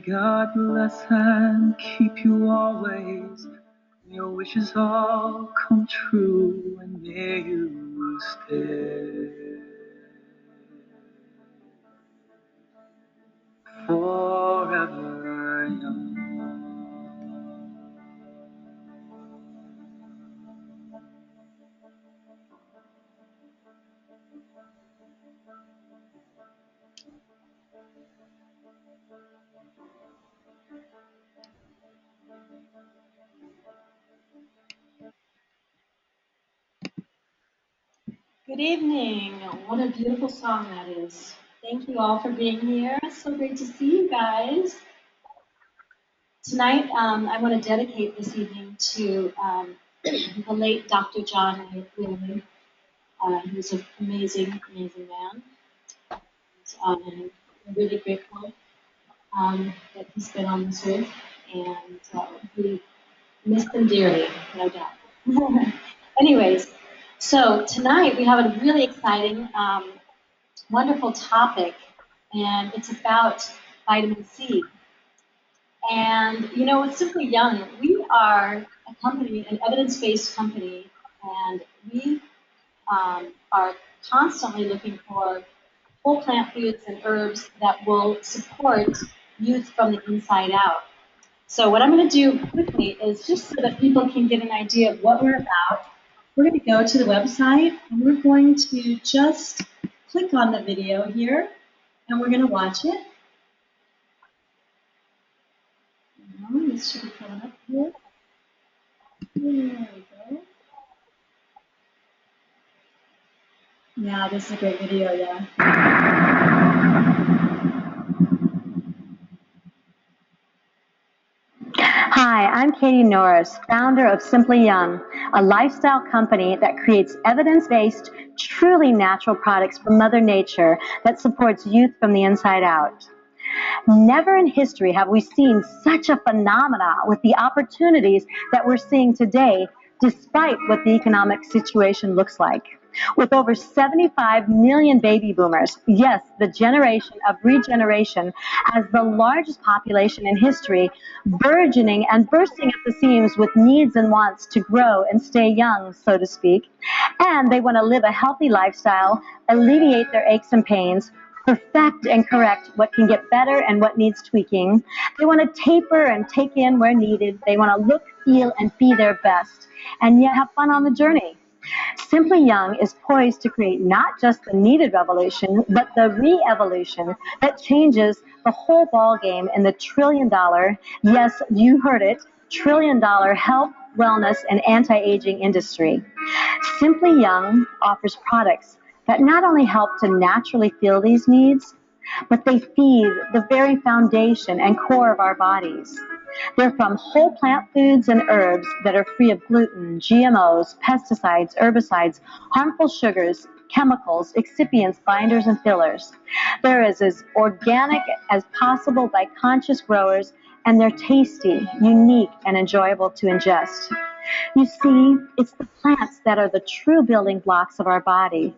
God bless and keep you always. May your wishes all come true, and may you stay forever young. Good evening. What a beautiful song that is. Thank you all for being here. It's so great to see you guys. Tonight, I want to dedicate this evening to the late Dr. John Wheeler. He was an amazing, amazing man. And I'm really grateful that he's been on this earth, and we miss him dearly, no doubt. Anyways, so tonight we have a really exciting wonderful topic, and it's about vitamin C. And you know, with Simply Young, we are a company, an evidence-based company, and we are constantly looking for whole plant foods and herbs that will support youth from the inside out. So what I'm going to do quickly is, just so that people can get an idea of what we're about, we're going to go to the website, and we're going to just click on the video here, and we're going to watch it. This should be coming up here. There we go. Yeah, this is a great video, yeah. Hi, I'm Katie Norris, founder of Simply Young, a lifestyle company that creates evidence-based, truly natural products from Mother Nature that supports youth from the inside out. Never in history have we seen such a phenomena with the opportunities that we're seeing today, despite what the economic situation looks like. With over 75 million baby boomers, yes, the generation of regeneration, as the largest population in history, burgeoning and bursting at the seams with needs and wants to grow and stay young, so to speak, and they want to live a healthy lifestyle, alleviate their aches and pains, perfect and correct what can get better and what needs tweaking. They want to taper and take in where needed. They want to look, feel, and be their best, and yet have fun on the journey. Simply Young is poised to create not just the needed revolution, but the re-evolution that changes the whole ballgame in the trillion-dollar, yes, you heard it, trillion-dollar health, wellness, and anti-aging industry. Simply Young offers products that not only help to naturally fill these needs, but they feed the very foundation and core of our bodies. They're from whole plant foods and herbs that are free of gluten, GMOs, pesticides, herbicides, harmful sugars, chemicals, excipients, binders, and fillers. They're as organic as possible by conscious growers, and they're tasty, unique, and enjoyable to ingest. You see, it's the plants that are the true building blocks of our body.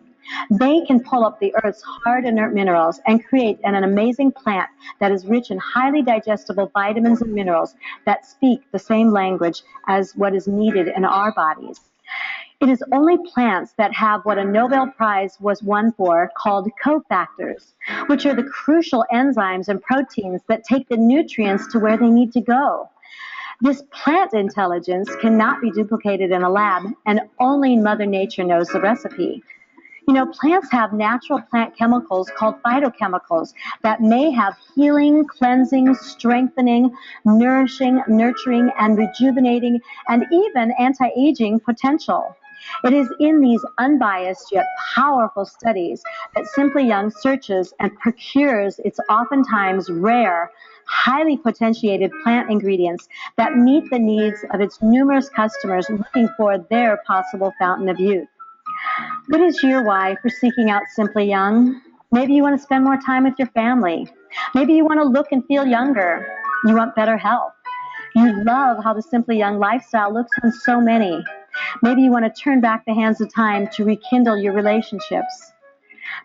They can pull up the Earth's hard, inert minerals and create an amazing plant that is rich in highly digestible vitamins and minerals that speak the same language as what is needed in our bodies. It is only plants that have what a Nobel Prize was won for, called cofactors, which are the crucial enzymes and proteins that take the nutrients to where they need to go. This plant intelligence cannot be duplicated in a lab, and only Mother Nature knows the recipe. You know, plants have natural plant chemicals called phytochemicals that may have healing, cleansing, strengthening, nourishing, nurturing, and rejuvenating, and even anti-aging potential. It is in these unbiased yet powerful studies that Simply Young searches and procures its oftentimes rare, highly potentiated plant ingredients that meet the needs of its numerous customers looking for their possible fountain of youth. What is your why for seeking out Simply Young? Maybe you want to spend more time with your family. Maybe you want to look and feel younger. You want better health. You love how the Simply Young lifestyle looks on so many. Maybe you want to turn back the hands of time to rekindle your relationships.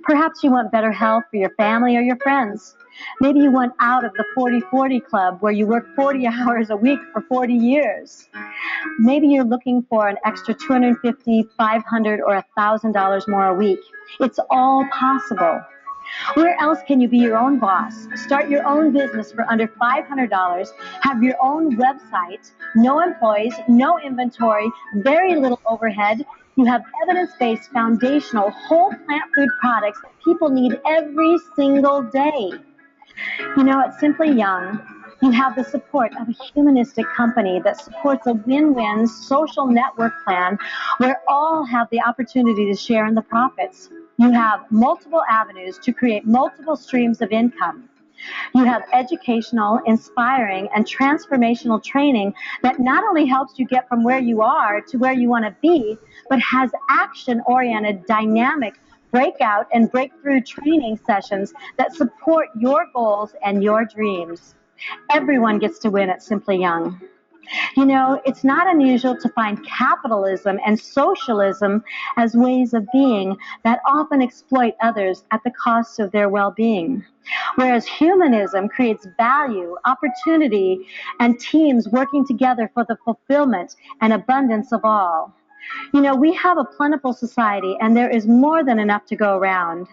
Perhaps you want better health for your family or your friends. Maybe you want out of the 40-40 club where you work 40 hours a week for 40 years. Maybe you're looking for an extra $250, $500, or $1,000 more a week. It's all possible. Where else can you be your own boss? Start your own business for under $500, have your own website, no employees, no inventory, very little overhead. You have evidence-based, foundational, whole plant food products that people need every single day. You know, at Simply Young, you have the support of a humanistic company that supports a win-win social network plan where all have the opportunity to share in the profits. You have multiple avenues to create multiple streams of income. You have educational, inspiring, and transformational training that not only helps you get from where you are to where you want to be, but has action-oriented, dynamic, breakout and breakthrough training sessions that support your goals and your dreams. Everyone gets to win at Simply Young. You know, it's not unusual to find capitalism and socialism as ways of being that often exploit others at the cost of their well-being. Whereas humanism creates value, opportunity, and teams working together for the fulfillment and abundance of all. You know, we have a plentiful society, and there is more than enough to go around.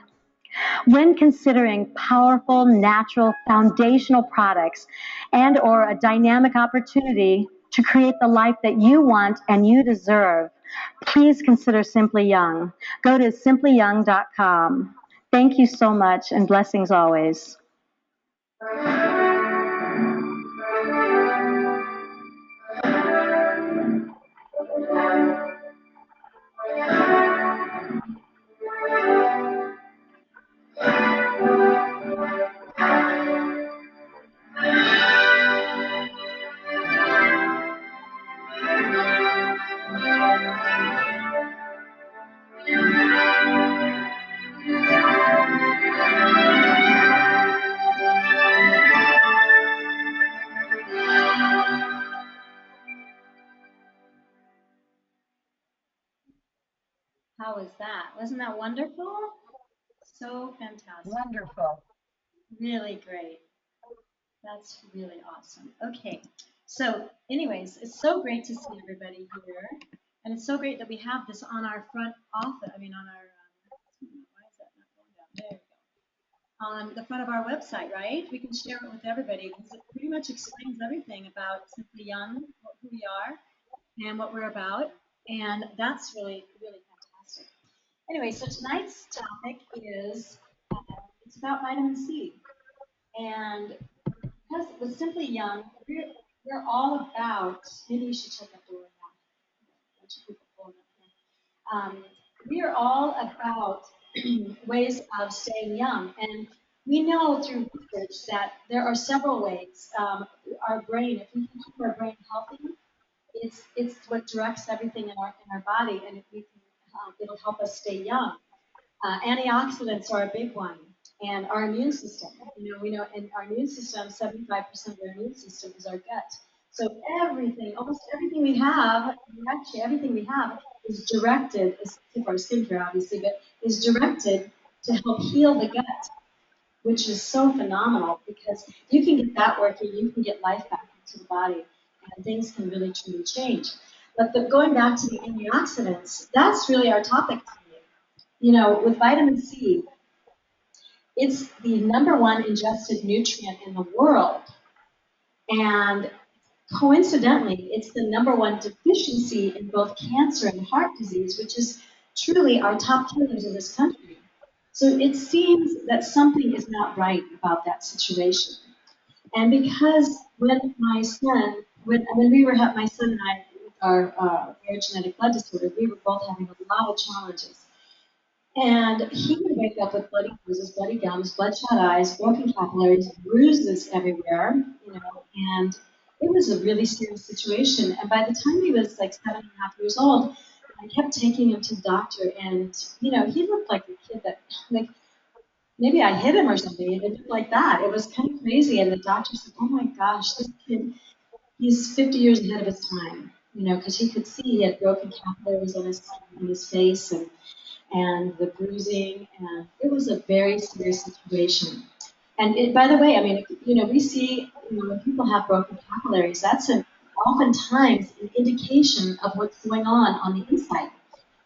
When considering powerful, natural, foundational products and or a dynamic opportunity to create the life that you want and you deserve, please consider Simply Young. Go to simplyyoung.com. Thank you so much, and blessings always. How was that? Wasn't that wonderful? So fantastic. Wonderful. Really great. That's really awesome. Okay. So, anyways, it's so great to see everybody here. And it's so great that we have this on our front office. I mean, on our, why is that not going down? There we go. On the front of our website, right? We can share it with everybody because it pretty much explains everything about Simply Young, who we are, and what we're about. And that's really, really fantastic. Anyway, so tonight's topic is it's about vitamin C. And because with Simply Young, we're all about, maybe you should check that door now. A bunch of people pulling up here. We are all about ways of staying young. And we know through research that there are several ways. Our brain, if we can keep our brain healthy, it's what directs everything in our body, and if we can, it'll help us stay young. Antioxidants are a big one, and our immune system. You know, we know in our immune system, 75% of our immune system is our gut. So everything, almost everything we have, actually everything we have, is directed, except for our skincare, obviously, but is directed to help heal the gut, which is so phenomenal because if you can get that working, you can get life back into the body, and things can really truly change. But going back to the antioxidants, that's really our topic today. You know, with vitamin C, it's the number one ingested nutrient in the world. And coincidentally, it's the number one deficiency in both cancer and heart disease, which is truly our top killers in this country. So it seems that something is not right about that situation. And because when my son, when we were, my son and I, with our rare genetic blood disorder, we were both having a lot of challenges. And he would wake up with bloody bruises, bloody gums, bloodshot eyes, broken capillaries, bruises everywhere, you know, and it was a really serious situation. And by the time he was like 7.5 years old, I kept taking him to the doctor, and, you know, he looked like a kid that, like, maybe I hit him or something. It looked like that. It was kind of crazy. And the doctor said, oh my gosh, this kid, he's 50 years ahead of his time, you know, because he could see he had broken capillaries on his face, and the bruising, and it was a very serious situation. And by the way, I mean, we see, when people have broken capillaries, that's oftentimes an indication of what's going on the inside.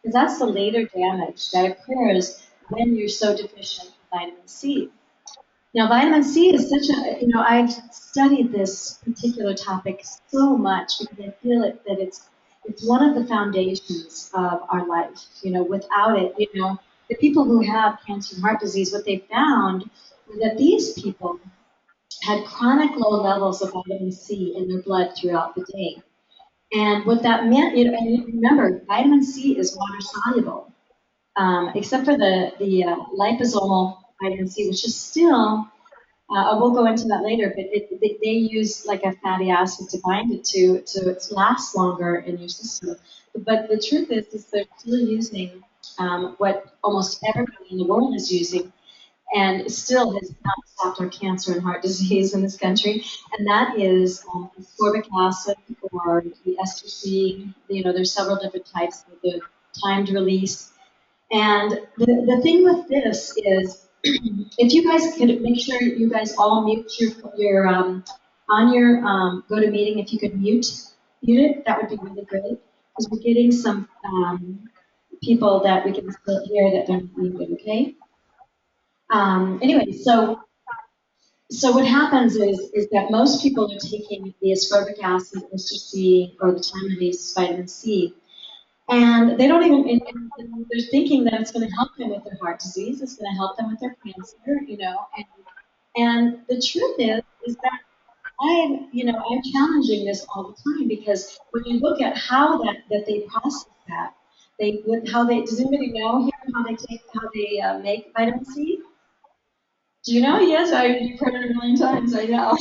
Because that's the later damage that occurs when you're so deficient in vitamin C. Now, vitamin C is such a, I've studied this particular topic so much because I feel that it's one of the foundations of our life. Without it, the people who have cancer and heart disease, what they found was that these people had chronic low levels of vitamin C in their blood throughout the day. And what that meant, and remember, vitamin C is water soluble, except for the liposomal vitamin C, which is still, we'll go into that later, but they use like a fatty acid to bind it to it lasts longer in your system. But the truth is they're still using what almost everybody in the world is using, and still has not stopped our cancer and heart disease in this country, and that is ascorbic acid or the ester C. There's several different types of the timed release. And the thing with this is, if you guys could make sure you guys all mute your on your GoToMeeting, if you could mute it, that would be really great, because we're getting some people that we can still hear that don't mute it. Okay. Anyway, so what happens is that most people are taking the ascorbic acid, ester C, or the time release vitamin C, and they don't even, and they're thinking that it's going to help them with their heart disease, it's going to help them with their cancer, and the truth is that I'm challenging this all the time, because when you look at how that they process that, does anybody know here how they make vitamin C? Do you know? Yes, you've heard it a million times. I know.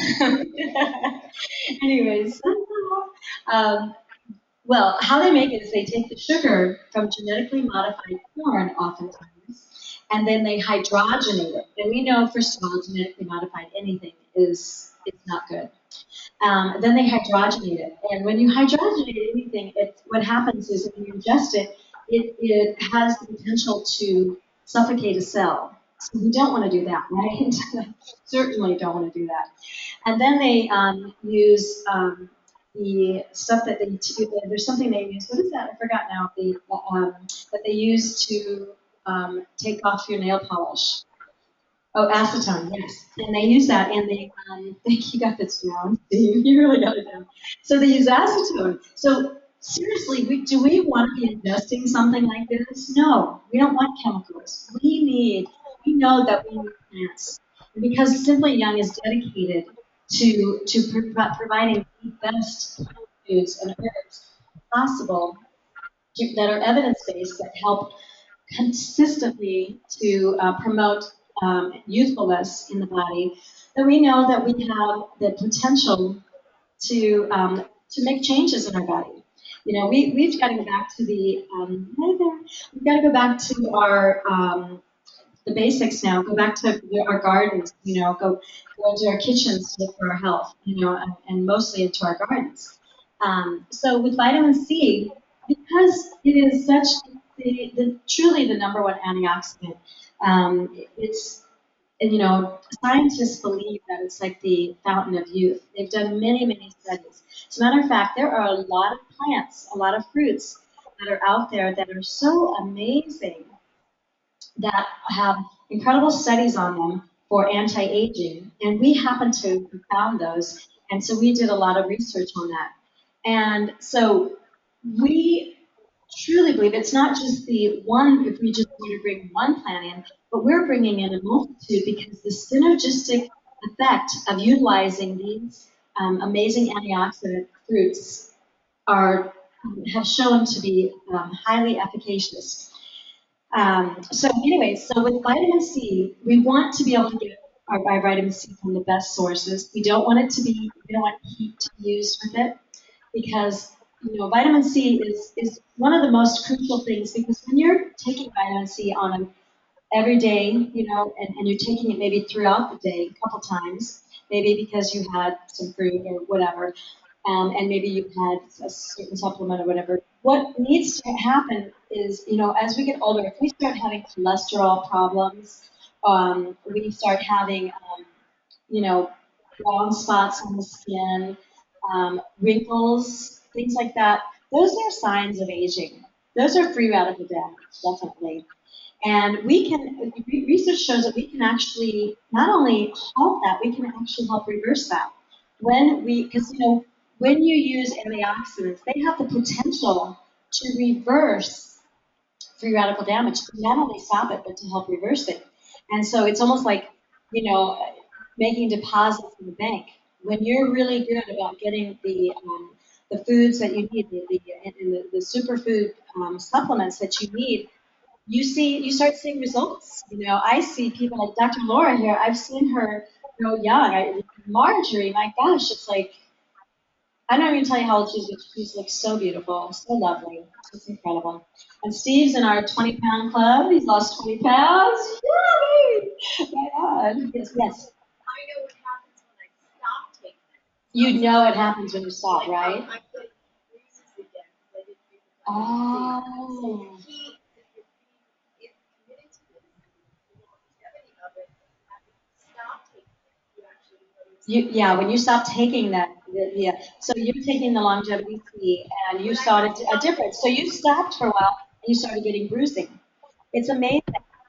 Anyways, um, well, how they make it is they take the sugar from genetically modified corn, oftentimes, and then they hydrogenate it. And we know, first of all, genetically modified anything is not good. Then they hydrogenate it, and when you hydrogenate anything, what happens is when you ingest it, it has the potential to suffocate a cell. So we don't want to do that, right? Certainly don't want to do that. And then they use the stuff that there's something they use. What is that? I forgot now. That they use to take off your nail polish. Oh, acetone, yes. And they use that, and they think you got this down. You really got it down. So they use acetone. So seriously, do we want to be ingesting something like this? No, we don't want chemicals. We know that we need plants. And because Simply Young is dedicated to providing the best foods and herbs possible that are evidence-based, that help consistently to promote youthfulness in the body, then we know that we have the potential to make changes in our body. We've got to go back to we've got to go back to our the basics now. Go back to our gardens. Go into our kitchens to look for our health. And mostly into our gardens. So with vitamin C, because it is such truly the number one antioxidant, it's and scientists believe that it's like the fountain of youth. They've done many, many studies. As a matter of fact, there are a lot of plants, a lot of fruits that are out there that are so amazing, that have incredible studies on them for anti-aging, and we happen to have found those, and so we did a lot of research on that. And so we truly believe it's not just the one, if we just want to bring one plant in, but we're bringing in a multitude, because the synergistic effect of utilizing these amazing antioxidant fruits have shown to be highly efficacious. So with vitamin C, we want to be able to get our vitamin C from the best sources. We don't want heat to be used with it, because vitamin C is one of the most crucial things, because when you're taking vitamin C on an every day, and you're taking it maybe throughout the day a couple times, maybe because you had some fruit or whatever, and maybe you had a certain supplement or whatever. What needs to happen is, as we get older, if we start having cholesterol problems, we start having brown spots on the skin, wrinkles, things like that. Those are signs of aging. Those are free radical damage, definitely. And research shows that we can actually not only halt that, we can actually help reverse that. Because when you use antioxidants, they have the potential to reverse free radical damage, to not only stop it, but to help reverse it. And so it's almost like, you know, making deposits in the bank. When you're really good about getting the foods that you need, the superfood supplements that you need, you start seeing results. I see people like Dr. Laura here. I've seen her grow young. Marjorie, my gosh, it's like I don't even tell you how old she is, but she looks so beautiful, so lovely. It's incredible. And Steve's in our 20-pound club. He's lost 20 pounds. Yay! Right on. Yes, yes. I know what happens when I stop taking it. You know it happens when you stop, right? I get bruises again because I didn't do the Oh. So if committed to this, the longevity of it, after you stop taking it, you actually notice. Yeah, when you stop taking that, yeah. So you're taking the longevity tea, and you started a difference. So you stopped for a while, and you started getting bruising. It's amazing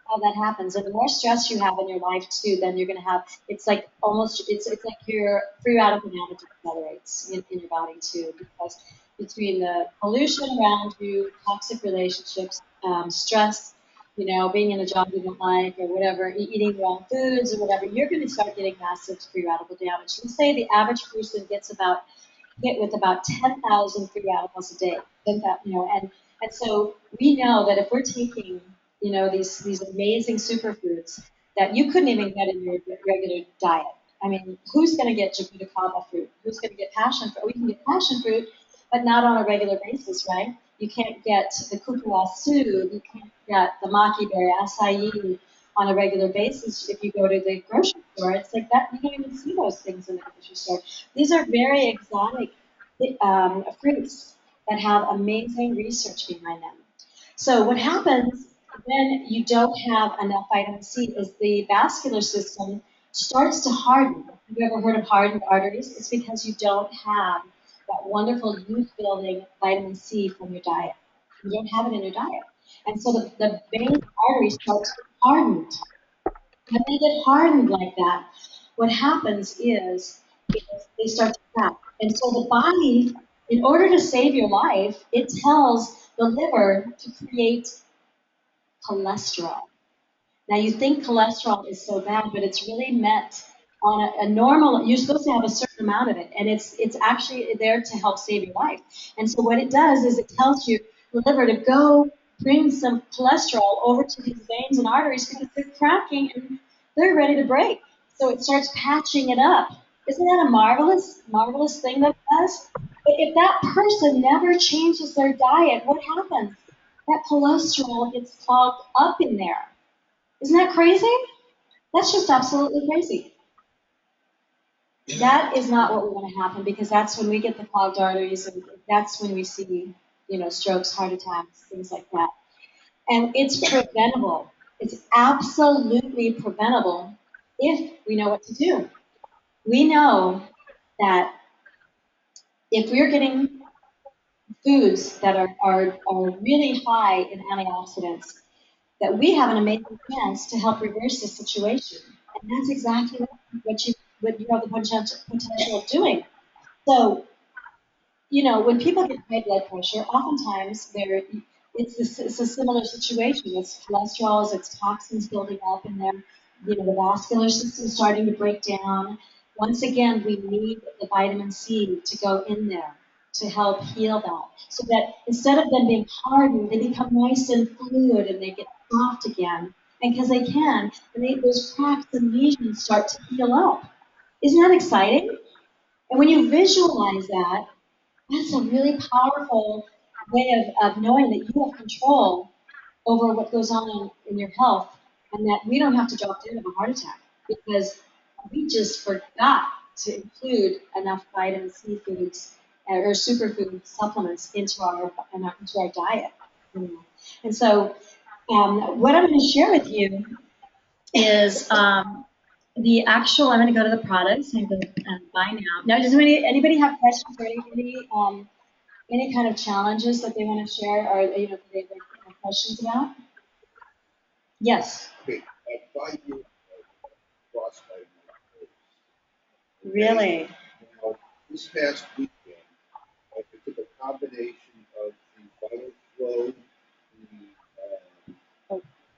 how that happens. And the more stress you have in your life too, then you're going to have. It's like it's like your free radical damage accelerates in your body too, because between the pollution around you, toxic relationships, stress, being in a job you don't like or whatever, eating wrong foods or whatever, you're going to start getting massive free radical damage. We say the average person gets hit with about 10,000 free radicals a day. 10,000, and so we know that if we're taking, these amazing superfoods that you couldn't even get in your regular diet. I mean, who's going to get jacutacaba fruit? Who's going to get passion fruit? We can get passion fruit, but not on a regular basis, right? You can't get the kupuasu, you can't get the maki berry, acai on a regular basis if you go to the grocery store. It's like that, you don't even see those things in the grocery store. These are very exotic fruits that have amazing research behind them. So what happens when you don't have enough vitamin C is the vascular system starts to harden. Have you ever heard of hardened arteries? It's because you don't have that wonderful youth-building vitamin C from your diet. You don't have it in your diet. And so the veins, arteries start to get hardened. When they get hardened like that, what happens is they start to crack. And so the body, in order to save your life, it tells the liver to create cholesterol. Now you think cholesterol is so bad, but it's really meant on a normal. You're supposed to have a certain amount of it, and it's actually there to help save your life. And so what it does is it tells you the liver to go bring some cholesterol over to these veins and arteries because they're cracking and they're ready to break. So it starts patching it up. Isn't that a marvelous thing that it does? But if that person never changes their diet, what happens? That cholesterol gets clogged up in there. Isn't that crazy? That's just absolutely crazy. That is not what we want to happen because that's when we get the clogged arteries and that's when we see, strokes, heart attacks, things like that. And it's preventable. It's absolutely preventable if we know what to do. We know that if we're getting foods that are really high in antioxidants, that we have an amazing chance to help reverse the situation. And that's exactly what you have the potential of doing. So, when people get high blood pressure, oftentimes it's a similar situation. It's cholesterol, it's toxins building up in there, the vascular system starting to break down. Once again, we need the vitamin C to go in there to help heal that. So that instead of them being hardened, they become nice and fluid and they get soft again. And because they can, and those cracks and lesions start to heal up. Isn't that exciting? And when you visualize that, that's a really powerful way of knowing that you have control over what goes on in your health and that we don't have to drop dead of a heart attack because we just forgot to include enough vitamin C foods or superfood supplements into our diet. And so what I'm going to share with you is the actual, I'm going to go to the products and go buy now. Now, does anybody have questions or any kind of challenges that they want to share or that they have questions about? Yes. Okay, at 5 years frostbite. Really? Now, this past weekend, I took a combination of the Vital Flow,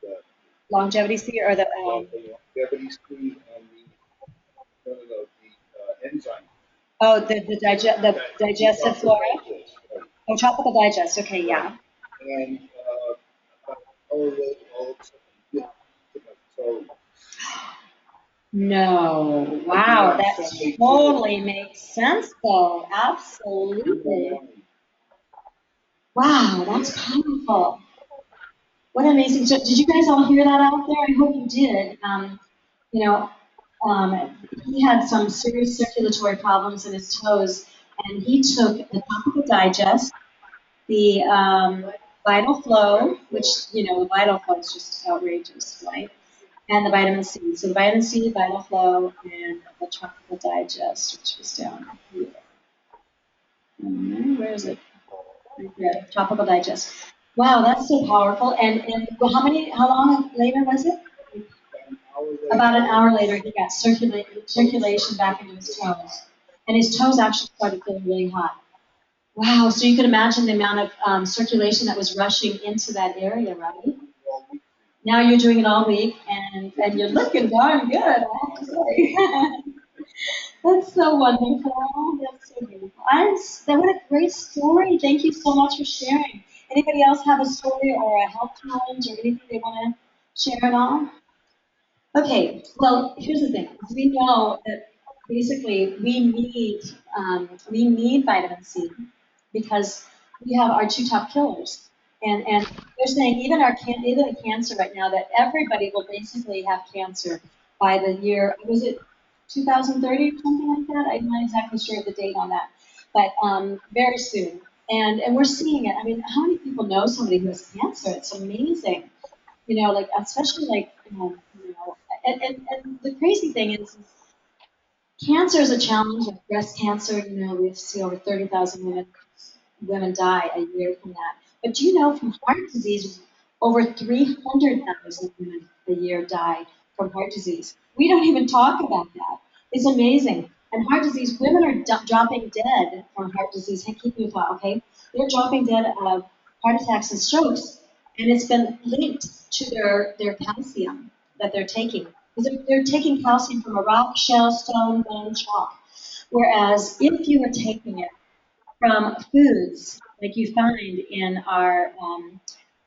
the Longevity C or the longevity C, and the enzyme. the digestive flora. Digest, right. Oh, tropical digest. Okay, yeah. And about an hour later, all of a sudden, I feel to my toe. No. Wow, that totally makes sense, though. Absolutely. Wow, that's powerful. What amazing. So did you guys all hear that out there? I hope you did. You know, he had some serious circulatory problems in his toes, and he took the topical digest, the vital flow, which, the vital flow is just outrageous, right? And the vitamin C. So the vitamin C, vital flow, and the tropical digest, which was down here. Where is it? Right there, tropical digest. Wow, that's so powerful. And how long later was it? About an hour later, he got circulation back into his toes. And his toes actually started feeling really hot. Wow, so you can imagine the amount of circulation that was rushing into that area, right? Now you're doing it all week, and you're looking darn good, I have to say. That's so wonderful. That's so beautiful. What a great story. Thank you so much for sharing. Anybody else have a story or a health challenge or anything they want to share at all? Okay, well, here's the thing. We know that basically we need vitamin C because we have our two top killers. And they're saying even the cancer right now that everybody will basically have cancer by the year, was it 2030 or something like that? I'm not exactly sure of the date on that, but very soon. And we're seeing it. I mean, how many people know somebody who has cancer? It's amazing. Like especially like and the crazy thing is cancer is a challenge. Like breast cancer, we see over 30,000 women die a year from that. But do you know from heart disease, over 300,000 women a year die from heart disease. We don't even talk about that. It's amazing. And heart disease, women are dropping dead from heart disease. Hey, keep me a thought, okay? They're dropping dead of heart attacks and strokes, and it's been linked to their calcium that they're taking. Because they're taking calcium from a rock, shell, stone, bone, chalk. Whereas if you were taking it from foods like you find in our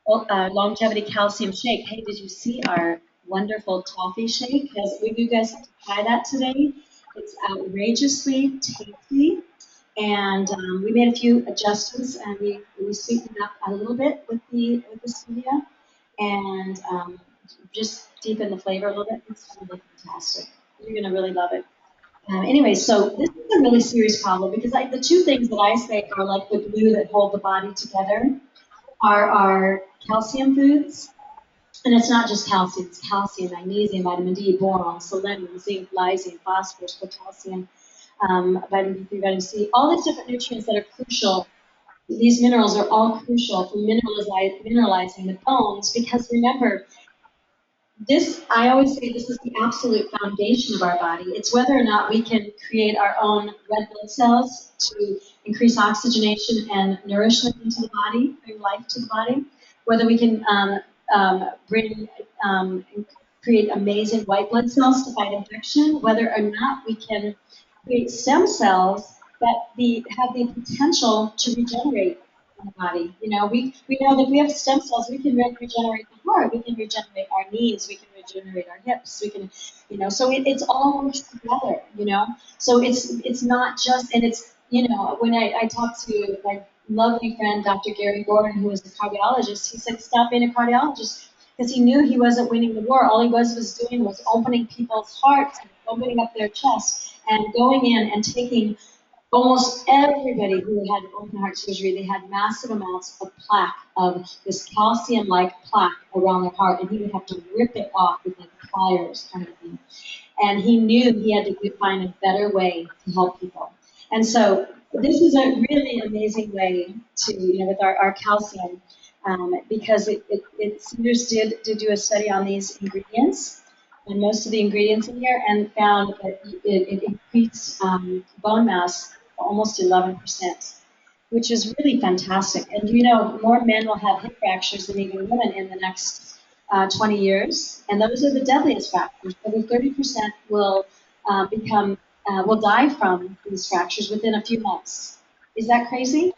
longevity calcium shake. Hey, did you see our wonderful toffee shake? You guys have to try that today. It's outrageously tasty. And we made a few adjustments and we sweetened it up a little bit with the stevia and just deepen the flavor a little bit. It's really fantastic. You're going to really love it. Anyway, so this is a really serious problem because the two things that I say are like the glue that hold the body together are our calcium foods. And it's not just calcium, it's calcium, magnesium, vitamin D, boron, selenium, zinc, lysine, phosphorus, potassium, vitamin B3, vitamin C, all these different nutrients that are crucial. These minerals are all crucial for mineralizing the bones because remember, I always say this is the absolute foundation of our body. It's whether or not we can create our own red blood cells to increase oxygenation and nourishment into the body, bring life to the body, whether we can create amazing white blood cells to fight infection, whether or not we can create stem cells that have the potential to regenerate in the body. We know that if we have stem cells, we can regenerate the heart, we can regenerate our knees, we can regenerate our hips, we can, so it's all works together, So it's not just, and it's, when I talked to my lovely friend, Dr. Gary Gordon, who was a cardiologist, he said, stop being a cardiologist because he knew he wasn't winning the war. All he was doing was opening people's hearts, and opening up their chests, and going in and taking almost everybody who had open heart surgery, they had massive amounts of plaque, of this calcium-like plaque around their heart, and he would have to rip it off with like pliers kind of thing. and he knew he had to find a better way to help people. And so this is a really amazing way to, with our calcium, because Sears did do a study on these ingredients, and most of the ingredients in here, and found that it increased bone mass almost 11%, which is really fantastic. And more men will have hip fractures than even women in the next 20 years, and those are the deadliest fractures. Over 30% will die from these fractures within a few months. Is that crazy?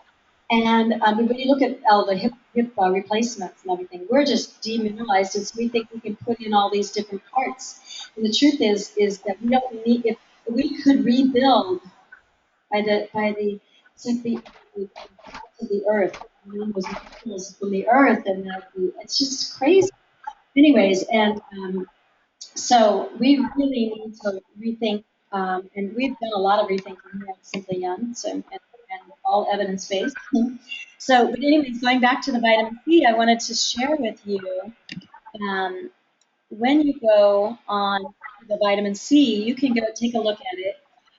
And when you look at all the hip replacements and everything, we're just demineralized, and so we think we can put in all these different parts. And the truth is that we don't need. If we could rebuild it's like the of the earth, those minerals from the earth, and it's just crazy. Anyways, and so we really need to rethink, and we've done a lot of rethinking here at Simply Young, so and all evidence based. So, but anyways, going back to the vitamin C, I wanted to share with you. Um, when you go on the vitamin C, you can go take a look at it.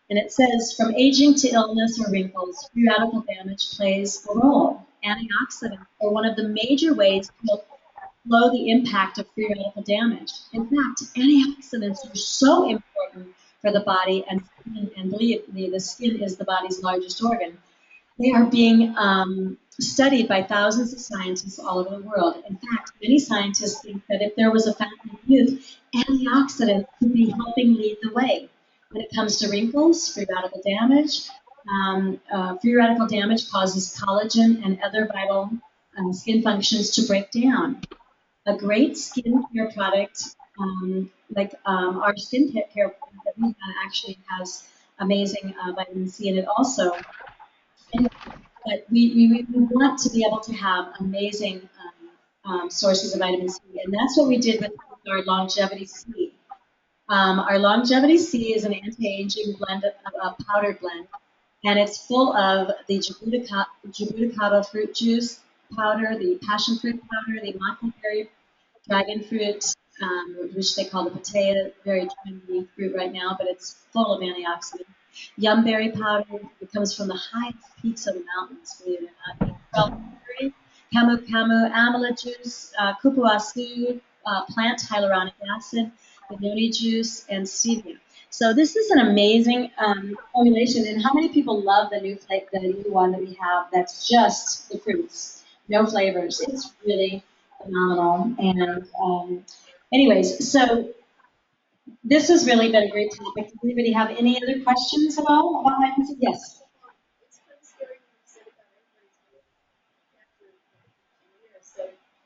And it says, from aging to illness or wrinkles, free radical damage plays a role. Antioxidants are one of the major ways to slow the impact of free radical damage. In fact, antioxidants are so important for the body, and believe me, the skin is the body's largest organ. They are being studied by thousands of scientists all over the world. In fact, many scientists think that if there was a fountain of youth, antioxidants could be helping lead the way. When it comes to wrinkles, free radical damage, free radical damage causes collagen and other vital skin functions to break down. A great skincare product, our skincare that we have actually has amazing vitamin C in it also. But we want to be able to have amazing sources of vitamin C, and that's what we did with our longevity C. Our longevity C is an anti-aging blend, a powdered blend, and it's full of the jabuticaba fruit juice powder, the passion fruit powder, the maca berry dragon fruit, which they call the potato, very trendy fruit right now, but it's full of antioxidants. Yumberry powder, it comes from the highest peaks of the mountains, believe it or not. Strawberry, camu camu, amla juice, cupuaçu, plant hyaluronic acid, the noni juice, and stevia. So this is an amazing formulation. And how many people love the new one that we have that's just the fruits, no flavors? It's really phenomenal. And anyways, so this has really been a great topic. Does anybody have any other questions at all about vitamin C? Yes. It's kind of scary when you said about everybody's after 15 years. So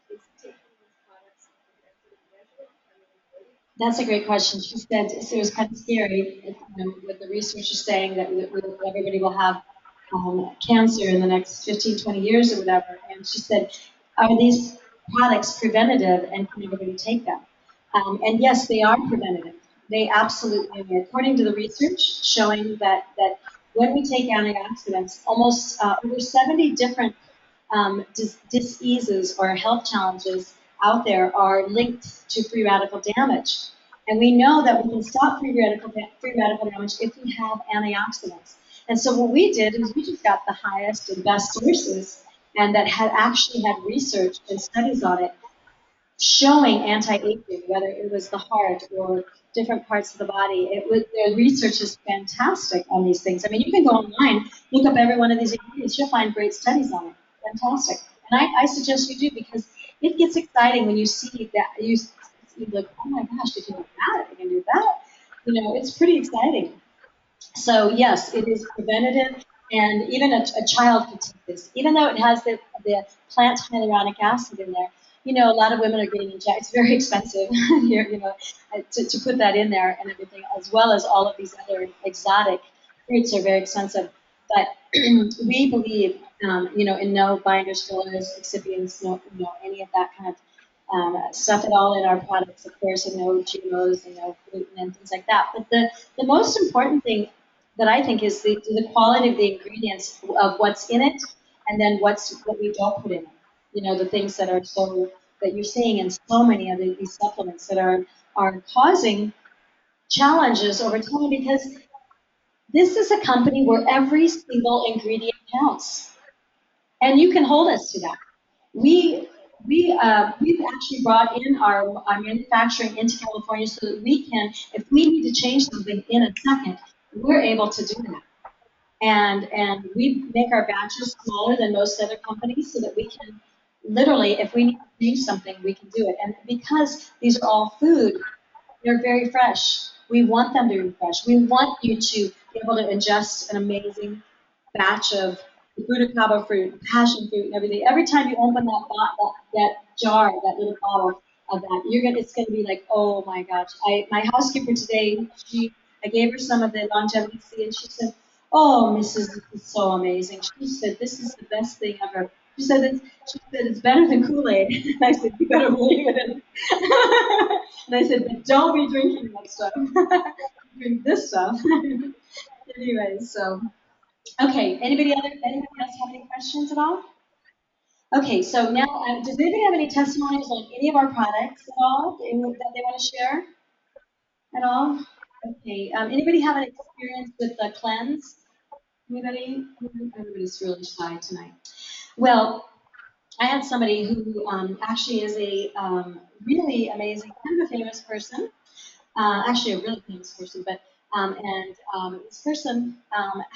is taking these products connected and measured? I mean, That's a great question. She said it was kind of scary with the researchers saying that everybody will have cancer in the next 15, 20 years or whatever. And she said, are these products preventative and can everybody take them? And yes, they are preventative. They absolutely are. According to the research showing that when we take antioxidants, almost over 70 different diseases or health challenges out there are linked to free radical damage. And we know that we can stop free radical damage if we have antioxidants. And so what we did is we just got the highest and best sources and that had actually had research and studies on it showing anti-aging, whether it was the heart or different parts of the body. The research is fantastic on these things. I mean, you can go online, look up every one of these ingredients, you'll find great studies on it. Fantastic. And I suggest you do, because it gets exciting when you see that you look, oh my gosh, they can do that, they can do that. It's pretty exciting. So yes, it is preventative, and even a child could take this, even though it has the plant hyaluronic acid in there. A lot of women are getting injected. It's very expensive here, to put that in there and everything, as well as all of these other exotic fruits are very expensive. But we believe, in no binders, fillers, excipients, no any of that kind of stuff at all in our products, of course, and no GMOs and no gluten and things like that. But the most important thing that I think is the quality of the ingredients of what's in it, and then what we don't put in it. The things that are that you're seeing in so many of these supplements that are causing challenges over time because this is a company where every single ingredient counts, and you can hold us to that. We we've actually brought in our manufacturing into California so that we can, if we need to change something in a second, we're able to do that. And we make our batches smaller than most other companies so that we can literally, if we need to change something, we can do it. And because these are all food, they're very fresh. We want them to be fresh. We want you to be able to ingest an amazing batch of the Buddha Cabo fruit, passion fruit, and everything. Every time you open that jar, that little bottle of that, it's gonna be like, oh my gosh. My housekeeper today, I gave her some of the longevity C, and she said, "Oh, Mrs. This is so amazing." She said, "This is the best thing ever." She said it's better than Kool-Aid. And I said, "You better believe it." And I said, "But don't be drinking that stuff. Drink this stuff." Anyway, so okay. Anybody else have any questions at all? Okay, so now, does anybody have any testimonies on any of our products at all that they want to share at all? Okay. Anybody have an experience with the cleanse? Anybody? Everybody's really shy tonight. Well, I had somebody who actually is a really amazing, kind of a famous person, actually a really famous person, but this person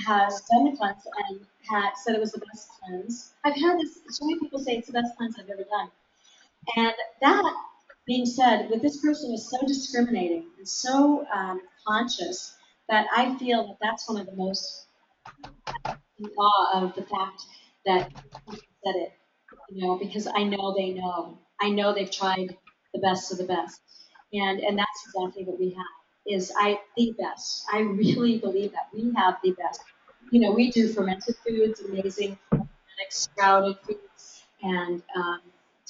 has done the cleanse and said it was the best cleanse. I've had this, so many people say it's the best cleanse I've ever done. And that being said, with this person was so discriminating and so conscious that I feel that that's one of the most in awe of the fact that he said it, because I know they know. I know they've tried the best of the best. And that's exactly what we have is the best. I really believe that we have the best. We do fermented foods, amazing organic sprouted foods, and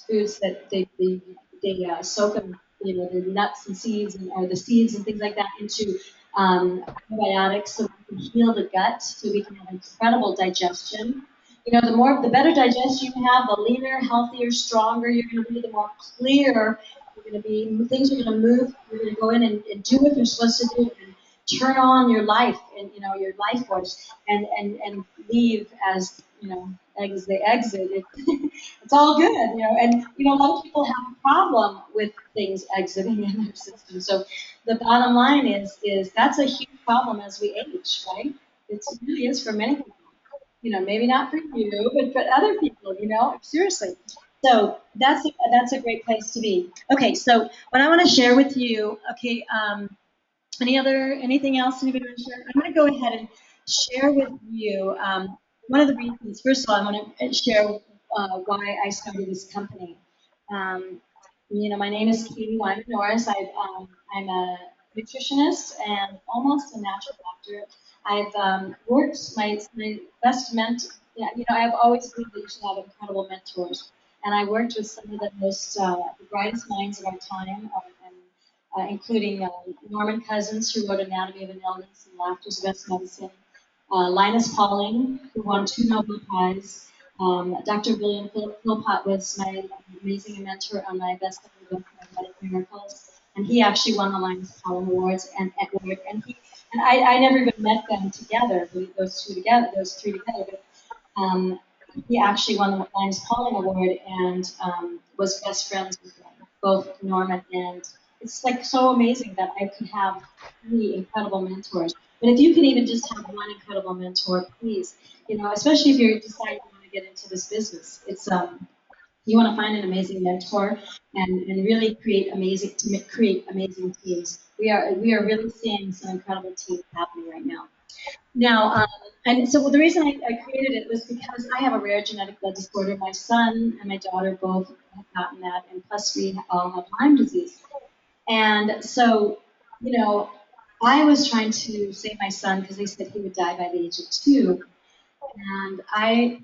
foods that they soak them, the nuts and seeds or the seeds and things like that into probiotics so we can heal the gut, so we can have incredible digestion. The better digestion you have, the leaner, healthier, stronger you're going to be, the more clear you're going to be. Things are going to move. You're going to go in and do what you're supposed to do and turn on your life and your life force and leave as as they exit. It's all good, And a lot of people have a problem with things exiting in their system. So the bottom line is that's a huge problem as we age, right? It really is for many people. Maybe not for you, but for other people, seriously. So that's a great place to be. Okay, so what I want to share with you, okay, anything else anybody want to share? I'm going to go ahead and share with you one of the reasons. First of all, I want to share why I started this company. My name is Katie Wyman Norris. I'm a nutritionist and almost a natural doctor. I've worked my best mentor. Yeah, I've always believed that you should have incredible mentors, and I worked with some of the the brightest minds of our time, including Norman Cousins, who wrote Anatomy of an Illness and Laughter's Best Medicine, Linus Pauling, who won 2 Nobel Prizes. Dr. William Philpott was my amazing mentor on my best-selling book, Medical Miracles, and he actually won the Linus Pauling Awards. And I never even met them together, those three together. But he actually won the Linus Pauling Award and was best friends with them, both Norman and. It's like so amazing that I could have 3 incredible mentors. But if you can even just have one incredible mentor, please, especially if you decide you want to get into this business, it's you want to find an amazing mentor and really create amazing teams. We are really seeing some incredible teams happening right now. Now, and so the reason I created it was because I have a rare genetic blood disorder. My son and my daughter both have gotten that, and plus we all have Lyme disease. And so, I was trying to save my son because they said he would die by the age of 2. And I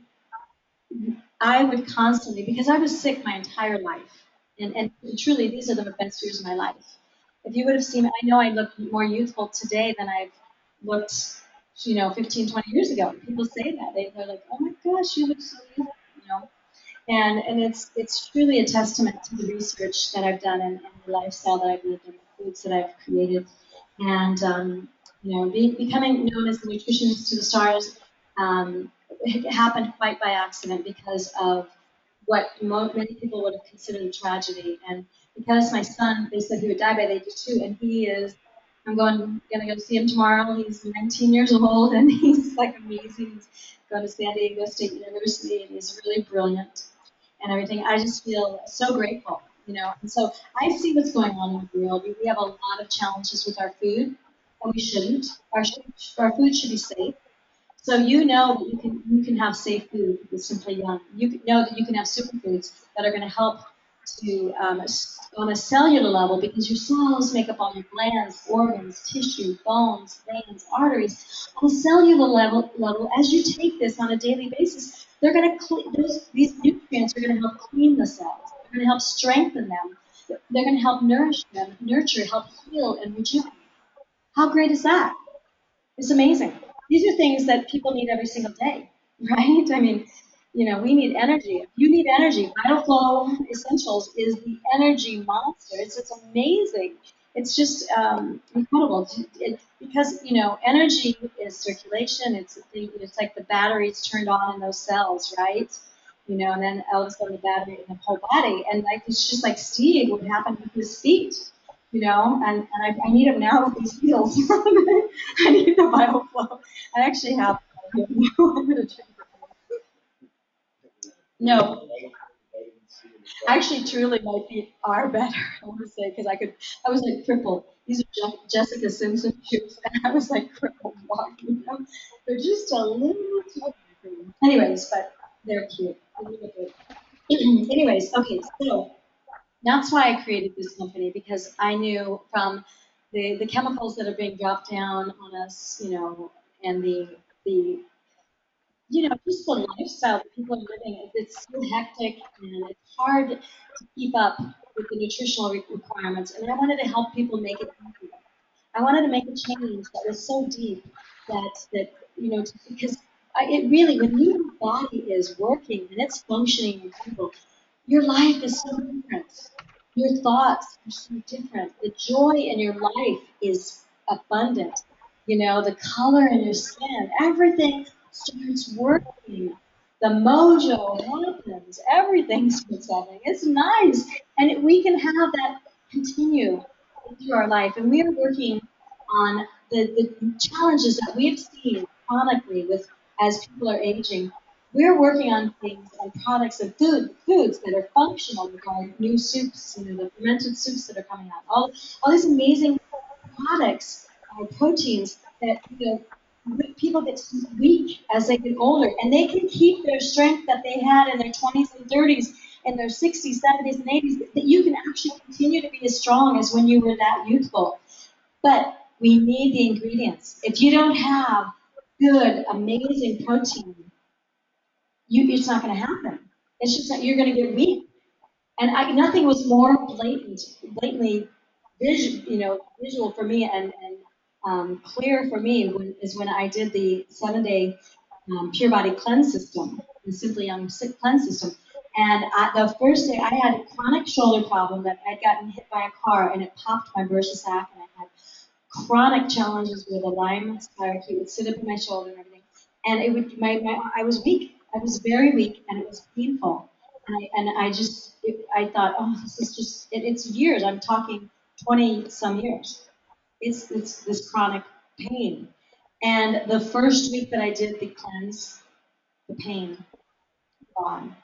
would constantly, because I was sick my entire life, and truly these are the best years of my life. If you would have seen, I know I look more youthful today than I've looked, 15, 20 years ago. People say that. They're like, oh my gosh, you look so youthful. And it's truly a testament to the research that I've done and the lifestyle that I've lived and the foods that I've created. And becoming known as the nutritionist to the stars it happened quite by accident because of what many people would have considered a tragedy. And because my son, they said he would die by the age of 2, and he is. I'm gonna go see him tomorrow. He's 19 years old, and he's like amazing. He's going to San Diego State University, and he's really brilliant and everything. I just feel so grateful, And so I see what's going on in the world. We have a lot of challenges with our food, and we shouldn't. Our food should be safe. So you know that you can have safe food with Simply Young. You know that you can have superfoods that are going to help to on a cellular level, because your cells make up all your glands, organs, tissue, bones, veins, arteries. On a cellular level, as you take this on a daily basis, they're going to these nutrients are going to help clean the cells. They're going to help strengthen them. They're going to help nourish them, nurture, help heal, and rejuvenate. How great is that? It's amazing. These are things that people need every single day, right? I mean, we need energy. You need energy. Vital Flow Essentials is the energy monster. It's amazing. It's just incredible because energy is circulation. It's like the battery's turned on in those cells, right? And then all of a sudden the battery in the whole body, and like it's just like Steve would happen with his feet. And I need them now with these heels. I need the Vital Flow. I actually have one here. I'm going to try. No, actually, truly, my feet are better. I want to say because I was like crippled. These are Jessica Simpson shoes, and I was like crippled walking them. They're just a little too big for me. Anyways, but they're cute. They look good. Anyways, okay, so that's why I created this company, because I knew from the chemicals that are being dropped down on us, and the just the lifestyle that people are living. It's so hectic and it's hard to keep up with the nutritional requirements. And I wanted to help people make it easier. I wanted to make a change that was so deep because it really, when your body is working and it's functioning in people, your life is so different. Your thoughts are so different. The joy in your life is abundant. The color in your skin, everything starts working. The mojo happens. Everything starts happening. It's nice. And we can have that continue through our life. And we are working on the challenges that we've seen chronically with as people are aging. We're working on things and products and foods that are functional with our new soups, the fermented soups that are coming out. All these amazing products, proteins that people get weak as they get older, and they can keep their strength that they had in their 20s and 30s, in their 60s, 70s, and 80s. That you can actually continue to be as strong as when you were that youthful. But we need the ingredients. If you don't have good, amazing protein, it's not going to happen. It's just that you're going to get weak. And nothing was more blatantly visual for me and clear for me is when I did the 7-day Pure Body Cleanse System, the Simply Young Cleanse System. And the first day, I had a chronic shoulder problem that I'd gotten hit by a car, and it popped my bursa sac, and I had chronic challenges with a Lyme spirochete. It would sit up in my shoulder and everything. And it would, I was weak. I was very weak, and it was painful. I thought, oh, this is just, it's years. I'm talking 20 some years. It's this chronic pain. And the first week that I did the cleanse, the pain gone,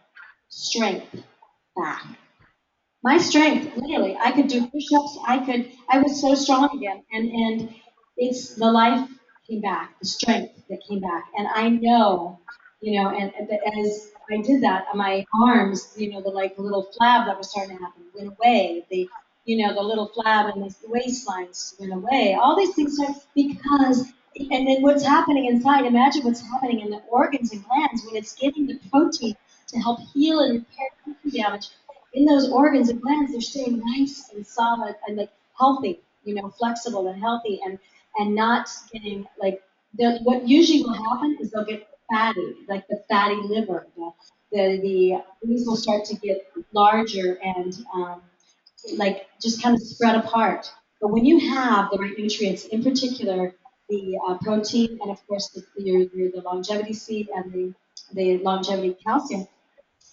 strength back. My strength, literally, I could do push-ups. I was so strong again, and it's the life came back, the strength that came back, and I know, and as I did that, my arms, the little flab that was starting to happen went away. The little flab and the waistlines went away. All these things are because, and then what's happening inside? Imagine what's happening in the organs and glands when it's getting the protein to help heal and repair tissue damage in those organs and glands. They're staying nice and solid and like healthy, flexible and healthy, and not getting like what usually will happen is they'll get fatty, like the fatty liver. These will start to get larger and like just kind of spread apart. But when you have the right nutrients, in particular the protein and of course the longevity C and the longevity calcium,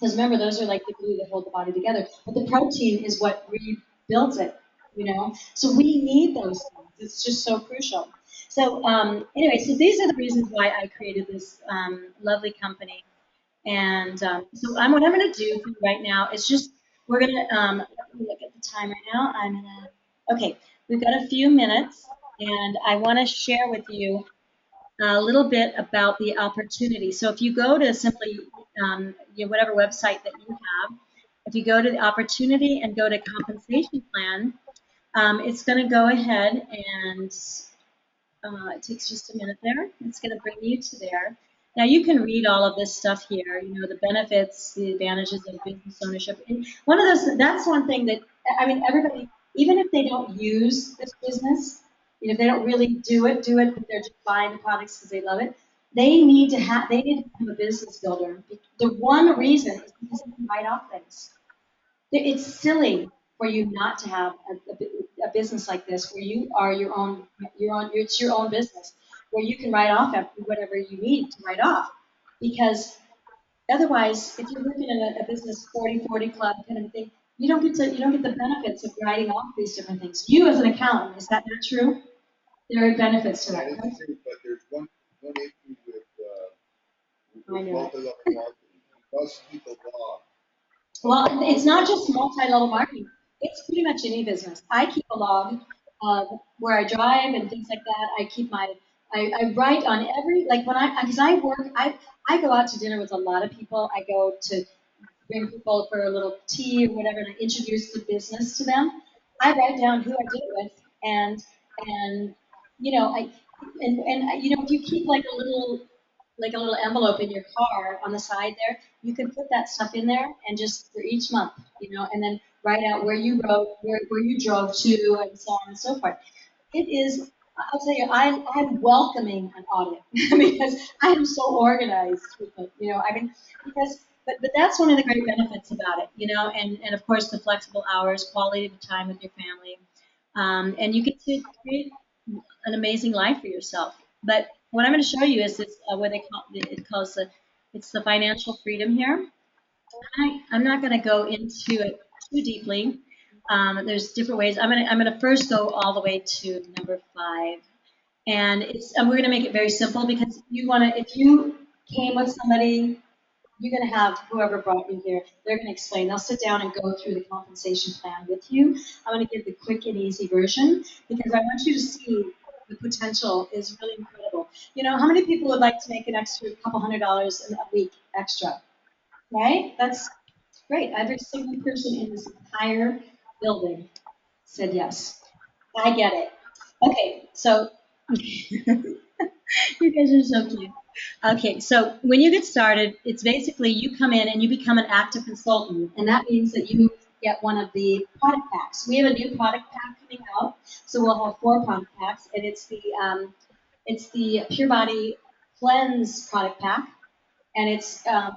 because remember those are like the glue that hold the body together. But the protein is what rebuilds it, you know. So we need those things. It's just so crucial. So anyway, so these are the reasons why I created this lovely company. And so what I'm going to do for you right now is just, we're going to, let me look at the time right now. Okay, we've got a few minutes and I want to share with you a little bit about the opportunity. So if you go to simply, whatever website that you have, if you go to the opportunity and go to compensation plan, it's going to go ahead and it takes just a minute there. It's going to bring you to there. Now you can read all of this stuff here, the benefits, the advantages of business ownership. And one of those, that's one thing that, I mean, everybody, even if they don't use this business, if they don't really do it, but they're just buying the products because they love it, they need to become a business builder. The one reason is because they can write off things. It's silly for you not to have a business like this where you are it's your own business where you can write off whatever you need to write off. Because otherwise, if you're working in a business 40/40 club kind of thing, you don't get the benefits of writing off these different things. You as an accountant, is that not true? There are benefits to that. That is true, but there's one issue with I know. multi-level marketing. Because people law. Well, it's not just multi-level marketing. It's pretty much any business. I keep a log where I drive and things like that. I write on every, like because I work, I go out to dinner with a lot of people. I go to bring people for a little tea or whatever, and I introduce the business to them. I write down who I did it with, and you know, I if you keep like a little envelope in your car on the side there, you can put that stuff in there and just for each month, and then write out where you rode, where you drove to, and so on and so forth. It is, I'll tell you, I'm welcoming an audit because I am so organized with it, I mean, but that's one of the great benefits about it, and of course the flexible hours, quality of time with your family, and you get to create an amazing life for yourself. But what I'm going to show you is this, what it calls it's the financial freedom here. I'm not going to go into it too deeply. There's different ways. I'm going to first go all the way to number 5, and we're going to make it very simple because if you came with somebody, you're going to have whoever brought you here. They're going to explain. They'll sit down and go through the compensation plan with you. I'm going to give the quick and easy version because I want you to see the potential is really incredible. How many people would like to make an extra couple $100 a week extra? Right? That's great. Every single person in this entire building said yes. I get it. Okay, so you guys are so cute. Okay, so when you get started, it's basically you come in and you become an active consultant, and that means that you get one of the product packs. We have a new product pack coming out, so we'll have 4 product packs, and it's the Pure Body Cleanse product pack, and it's so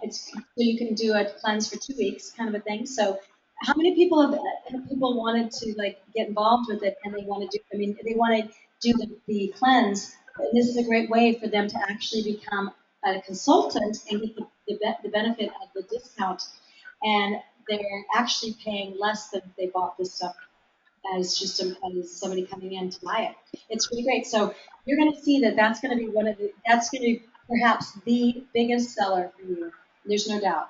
you can do a cleanse for 2 weeks, kind of a thing. So, how many people wanted to like get involved with it, and they want to do? I mean, they want to do the cleanse. This is a great way for them to actually become a consultant and get the benefit of the discount, and they're actually paying less than if they bought this stuff as just as somebody coming in to buy it. It's really great. So you're going to see that that's going to be that's going to be perhaps the biggest seller for you. There's no doubt.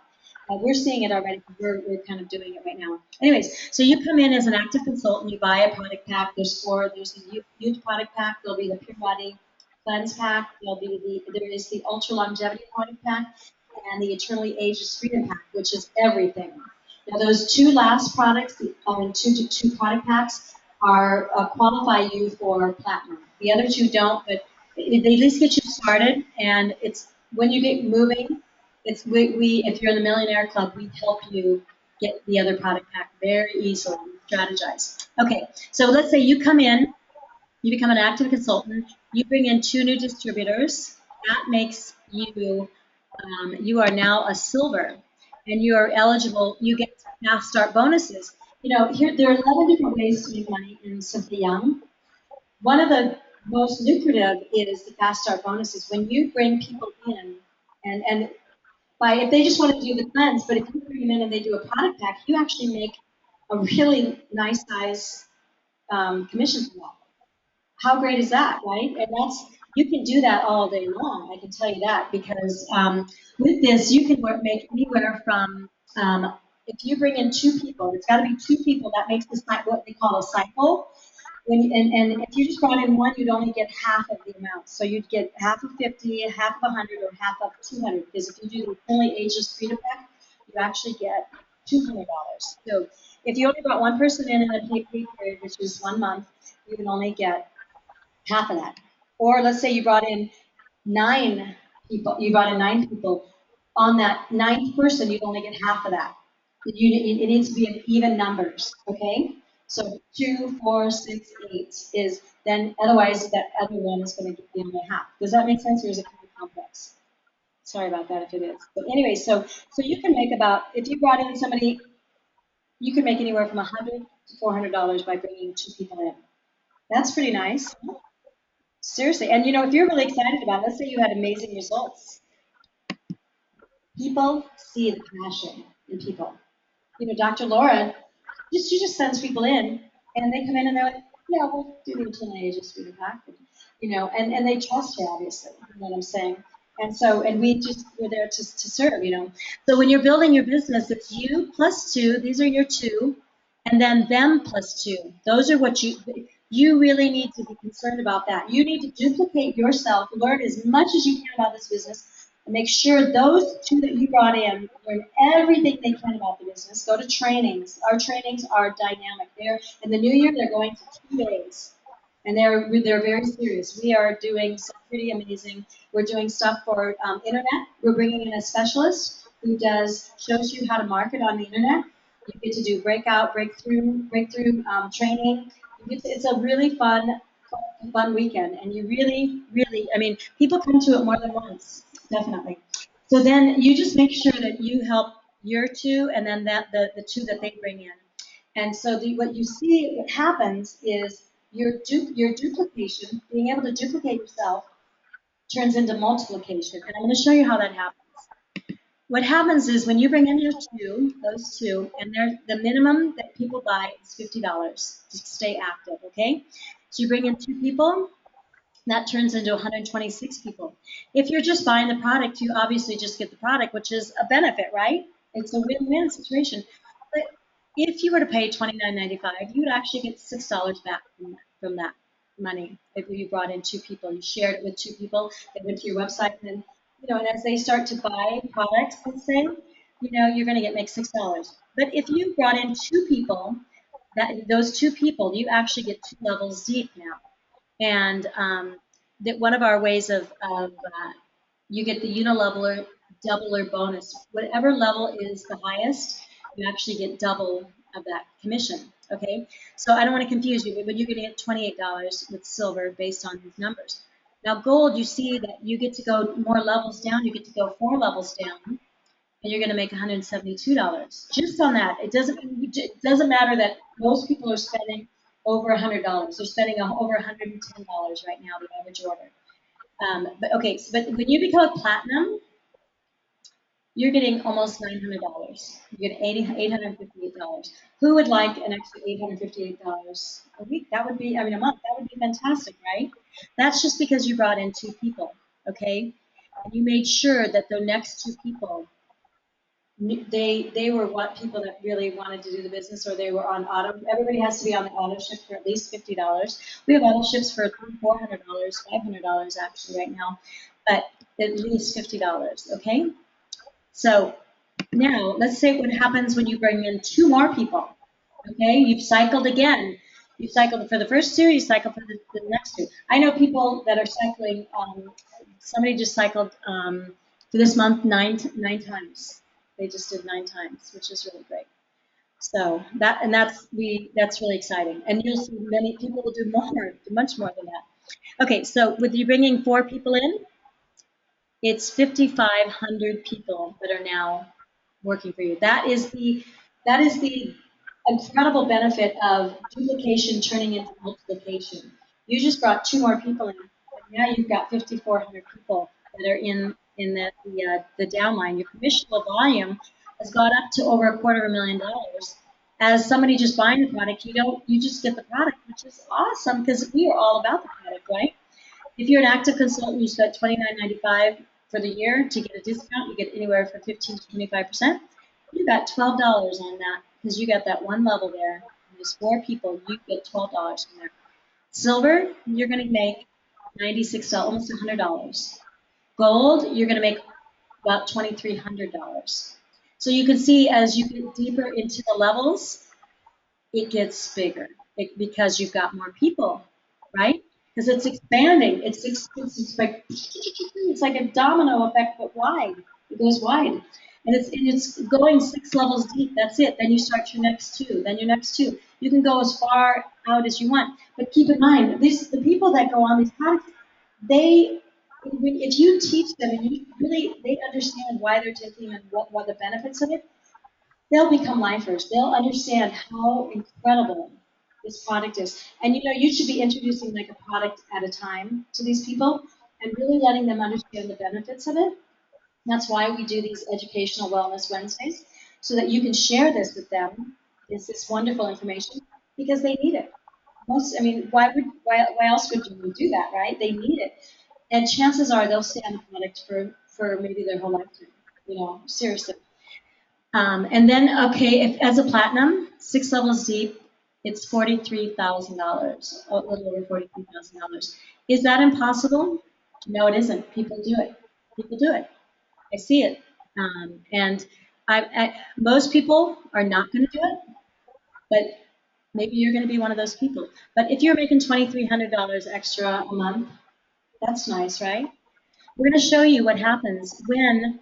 We're seeing it already. We're kind of doing it right now. Anyways, so you come in as an active consultant. You buy a product pack. There's 4. There's the youth product pack. There'll be the Pure Body Cleanse pack. There is the Ultra Longevity product pack and the Eternally Ageless Freedom pack, which is everything. Now, those 2 last products, two product packs, are qualify you for platinum. The other 2 don't, but they at least get you started. And it's when you get moving, we if you're in the Millionaire Club, we help you get the other product pack very easily. Strategize. Okay, so let's say you come in, you become an active consultant, you bring in 2 new distributors. That makes you you are now a silver, and you are eligible. You get fast start bonuses. Here there are 11 different ways to make money in Simply Young. One of the most lucrative is the fast start bonuses. When you bring people in, and if they just want to do the cleanse, but if you bring them in and they do a product pack, you actually make a really nice size commission for that. How great is that, right? And you can do that all day long. I can tell you that because with this, you can make anywhere from if you bring in two people, it's got to be two people that makes this what they call a cycle. And if you just brought in one, you'd only get half of the amount. So you'd get half of 50, half of 100, or half of 200. Because if you do the Friendly Ageless Freedom Pack, you actually get $200. So if you only brought one person in a pay period, which is 1 month, you would only get half of that. Or let's say you brought in 9 people. You brought in 9 people. On that 9th person, you'd only get half of that. It needs to be in even numbers, okay? So 2, 4, 6, 8 is then, otherwise that other one is going to be only half. Does that make sense, or is it kind of complex? Sorry about that if it is. But anyway, so you can make if you brought in somebody, you can make anywhere from $100 to $400 by bringing 2 people in. That's pretty nice. Seriously. And if you're really excited about it, let's say you had amazing results. People see the passion in people. Dr. Laura, she just sends people in, and they come in and they're like, yeah, we'll do the Untitled Ageless Freedom Pack, and they trust her, obviously. You know what I'm saying? And we're there to serve. So when you're building your business, it's you plus 2. These are your 2, and then them plus 2. Those are what you really need to be concerned about. That you need to duplicate yourself, learn as much as you can about this business. And make sure those 2 that you brought in learn everything they can about the business. Go to trainings. Our trainings are dynamic. In the new year, they're going to 2 days, and they're very serious. We are doing some pretty amazing. We're doing stuff for internet. We're bringing in a specialist who shows you how to market on the internet. You get to do breakthrough training. It's a really fun weekend, and you really, people come to it more than once, definitely. So then you just make sure that you help your 2, and then the 2 that they bring in. And so what happens is your duplication, being able to duplicate yourself, turns into multiplication. And I'm going to show you how that happens. What happens is when you bring in those 2, and the minimum that people buy is $50 to stay active, okay? So you bring in 2 people, that turns into 126 people. If you're just buying the product, you obviously just get the product, which is a benefit, right? It's a win-win situation. But if you were to pay $29.95, you would actually get $6 back from that money if you brought in 2 people. You shared it with 2 people. They went to your website, and and as they start to buy products, let's say, you're going to make $6. But if you brought in 2 people, those 2 people, you actually get 2 levels deep now. And that one of our ways of you get the unileveler doubler bonus. Whatever level is the highest, you actually get double of that commission. Okay, so I don't want to confuse you, but you're going to get $28 with silver based on these numbers. Now gold, you see that you get to go more levels down. You get to go 4 levels down, and you're going to make $172 just on that. It doesn't matter that most people are spending over $100. They're spending over $110 right now, the average order. But when you become a platinum, you're getting almost $900. You get $858. Who would like an extra $858 a week? That would be, a month. That would be fantastic, right? That's just because you brought in 2 people, okay? And you made sure that the next 2 people, they were people that really wanted to do the business, or they were on auto. Everybody has to be on the auto ship for at least $50. We have auto ships for $400, $500 actually right now, but at least $50, okay? So now let's say what happens when you bring in 2 more people, okay? You've cycled again. You cycled for the first 2, you cycle for the next 2. I know people that are cycling, somebody just cycled for this month 9 times. They just did 9 times, which is really great. So that's really exciting. And you'll see many people will do much more than that. Okay, so with you bringing 4 people in, it's 5,500 people that are now working for you. That is the incredible benefit of duplication turning into multiplication. You just brought 2 more people in, but now you've got 5,400 people that are in the downline. Your commissionable volume has gone up to over $250,000. As somebody just buying the product, you just get the product, which is awesome because we are all about the product, right? If you're an active consultant, you spent $29.95 for the year to get a discount. You get anywhere from 15 to 25%. You got $12 on that because you got that one level there. And there's 4 people. You get $12 from there. Silver, you're going to make $96, almost $100. Gold, you're going to make about $2,300. So you can see as you get deeper into the levels, it gets bigger because you've got more people, right? Because it's expanding. It's like a domino effect, but wide. It goes wide, and it's going 6 levels deep. That's it. Then you start your next 2. Then your next 2. You can go as far out as you want, but keep in mind, the people that go on these products, if you teach them and they understand why they're taking and what the benefits of it, they'll become lifers. They'll understand how incredible this product is. And you should be introducing like a product at a time to these people and really letting them understand the benefits of it. That's why we do these educational wellness Wednesdays, so that you can share this with them. It's this wonderful information because they need it. Why else would you do that, right? They need it. And chances are they'll stay on the product for maybe their whole lifetime, seriously. And then, okay, if as a platinum, 6 levels deep, it's $43,000, a little over $43,000. Is that impossible? No, it isn't. People do it. People do it. I see it. And most people are not going to do it, but maybe you're going to be one of those people. But if you're making $2,300 extra a month, that's nice, right? We're going to show you what happens when.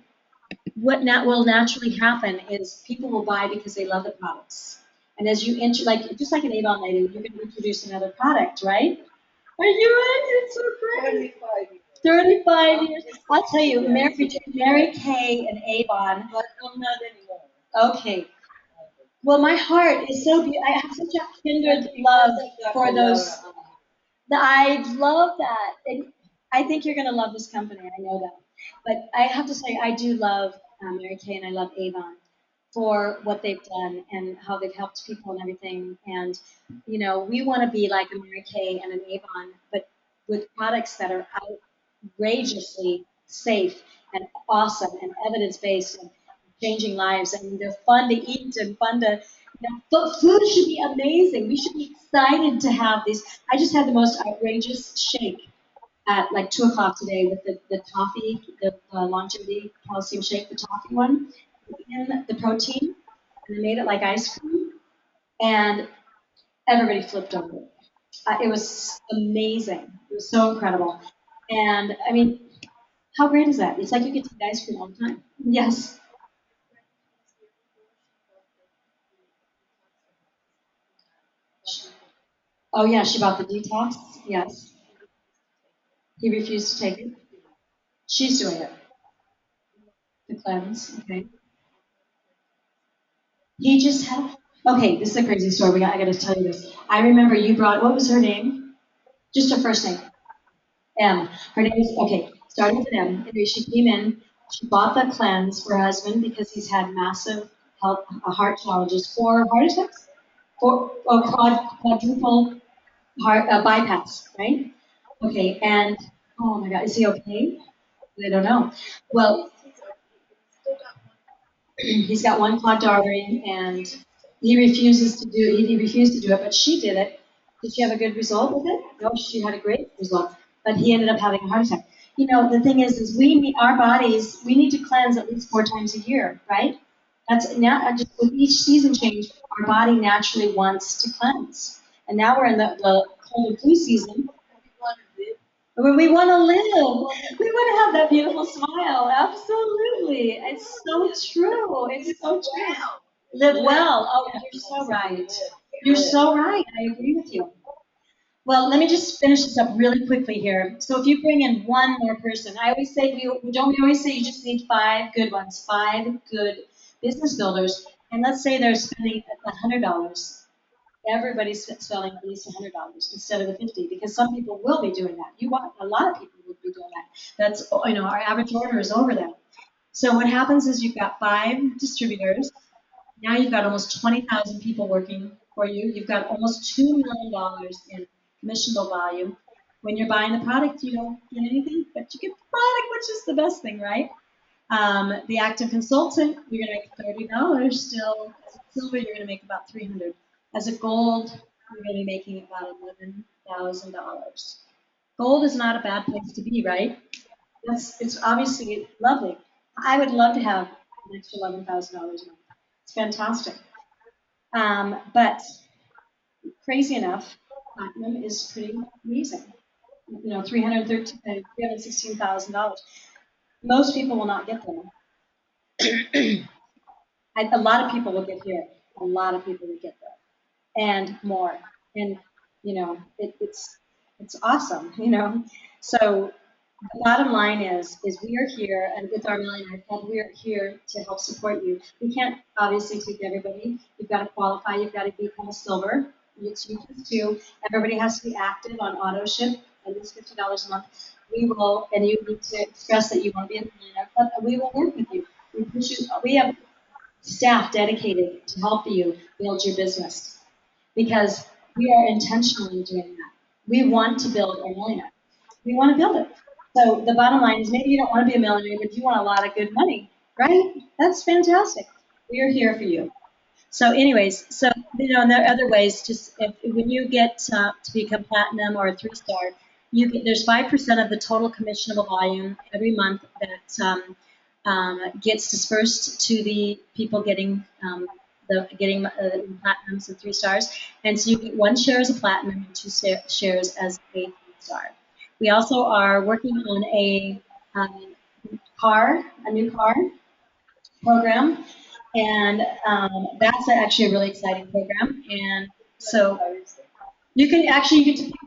What will naturally happen is people will buy because they love the products. And as you just like an Avon lady, you're going to introduce another product, right? Are you in? It's so great. 35 years. I'll tell you, Mary Kay and Avon. But not anymore. Okay. Well, my heart is so beautiful. I have such a kindred love for those. I love that. And I think you're going to love this company. I know that. But I have to say, I do love Mary Kay and I love Avon for what they've done and how they've helped people and everything. And, we want to be like a Mary Kay and an Avon, but with products that are outrageously safe and awesome and evidence-based and changing lives. And they're fun to eat and fun to, but food should be amazing. We should be excited to have these. I just had the most outrageous shake at like 2 o'clock today with the toffee, the longevity calcium shake, the toffee one, and the protein, and I made it like ice cream, and everybody flipped over it. It was amazing. It was so incredible. And how great is that? It's like you get to eat ice cream all the time. Yes. Oh yeah, she bought the detox. Yes. He refused to take it. She's doing it. The cleanse. Okay. He just had. Okay, this is a crazy story. I got to tell you this. I remember you brought. What was her name? Just her first name. M. Her name is okay. Starting with M. Anyway, she came in. She bought the cleanse for her husband because he's had massive heart challenges, 4 heart attacks, 4 quadruple heart bypass, right? Okay, and oh my God, is he okay? I don't know. Well, he's got 1 clogged artery, and he refuses to do. He refused to do it, but she did it. Did she have a good result with it? No, she had a great result, but he ended up having a heart attack. The thing is our bodies, we need to cleanse at least 4 times a year, right? That's now just with each season change, our body naturally wants to cleanse. And now we're in the cold and flu season. When we want to live, we want to have that beautiful smile. Absolutely. It's so true. It's so true. Live well. Oh, you're so right. You're so right. I agree with you. Well, let me just finish this up really quickly here. So if you bring in 1 more person, I always say we always say you just need 5 good ones, 5 good business builders. And let's say they're spending $100. Everybody's spending at least $100 instead of the 50, because some people will be doing that. A lot of people will be doing that. That's, our average order is over that. So what happens is you've got 5 distributors. Now you've got almost 20,000 people working for you. You've got almost $2 million in commissionable volume. When you're buying the product, you don't get anything, but you get the product, which is the best thing, right? The active consultant, you're going to make $30 still. As a silver, you're going to make about $300. As a gold, you're going to be making about $11,000. Gold is not a bad place to be, right? It's obviously lovely. I would love to have an extra $11,000 a month. It's fantastic. But crazy enough, platinum is pretty amazing. $316,000. Most people will not get them. A lot of people will get here. A lot of people will get there, and more. And it's awesome. So the bottom line is we are here, and with our Millionaire Club, we are here to help support you. We can't obviously take everybody. You've got to qualify. You've got to become a silver. It's you too. Everybody has to be active on auto ship, at least $50 a month. We will, and you need to express that you want to be in the Millionaire Club, and we will work with you. We have staff dedicated to help you build your business, because we are intentionally doing that. We want to build a millionaire. We want to build it. So the bottom line is, maybe you don't want to be a millionaire, but you want a lot of good money, right? That's fantastic. We are here for you. So anyways, and there are other ways. Just when you get to become platinum or a 3-star, there's 5% of the total commissionable volume every month that gets dispersed to the people getting platinums and 3 stars. And so you get 1 share as a platinum and 2 shares as a 3-star. We also are working on a new car program, and that's actually a really exciting program. And so you can pick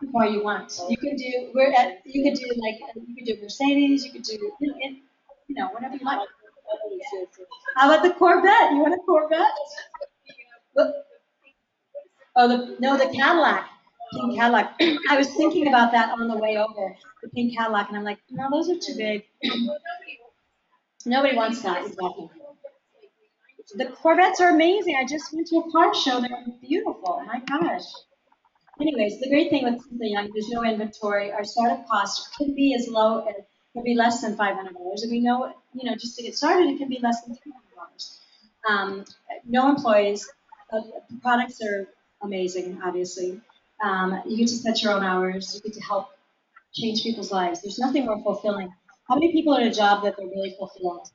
the car you want. You could do Mercedes. You could do whatever you like. How about the Corvette? You want a Corvette? The Cadillac. Pink Cadillac. I was thinking about that on the way over, the pink Cadillac, and I'm like, no, those are too big. Nobody wants that, exactly. The Corvettes are amazing. I just went to a car show. They're beautiful. My gosh. Anyways, the great thing with Simply Young, there's no inventory. Our startup cost could be as low as, could be less than $500. And we know, just to get started, it can be less than $300. No employees. The products are amazing, obviously. You get to set your own hours. You get to help change people's lives. There's nothing more fulfilling. How many people are in a job that they're really fulfilled?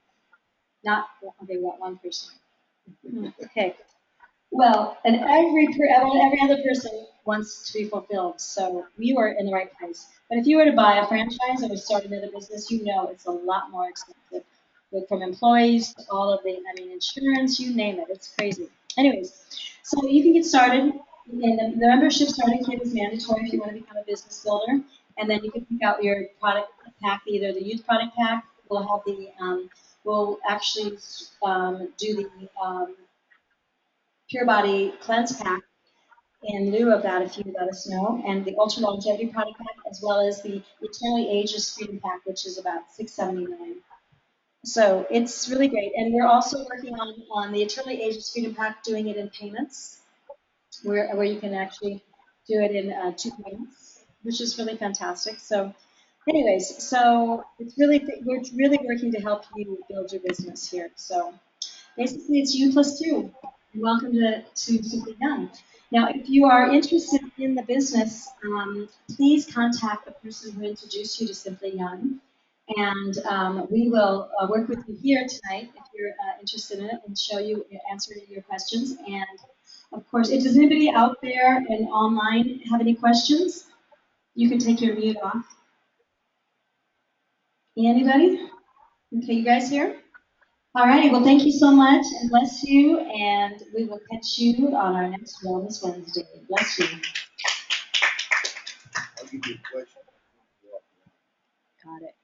Not, okay, what, 1 person. Okay. Well, and every other person wants to be fulfilled, so you are in the right place. But if you were to buy a franchise or start another business, it's a lot more expensive. From employees to all of the, insurance, you name it. It's crazy. Anyways, so you can get started. And the membership starting kit is mandatory if you want to become a business builder. And then you can pick out your product pack, either the youth product pack. We'll have we'll actually do the Pure Body Cleanse Pack in lieu of that if you let us know, and the Ultra Longevity Product Pack, as well as the Eternally Ageless Freedom Pack, which is about $679. So it's really great. And we're also working on the Eternally Ageless Freedom Pack, doing it in payments, where you can actually do it in 2 payments, which is really fantastic. So anyways, we're really working to help you build your business here. So basically, it's you plus 2. Welcome to Simply Young. Now, if you are interested in the business, please contact the person who introduced you to Simply Young, and we will work with you here tonight if you're interested in it, and answer your questions. And of course, if there's anybody out there and online have any questions, you can take your mute off. Anybody? Okay, you guys here? All righty, well, thank you so much, and bless you, and we will catch you on our next Wellness Wednesday. Bless you. I'll give you a question. Got it.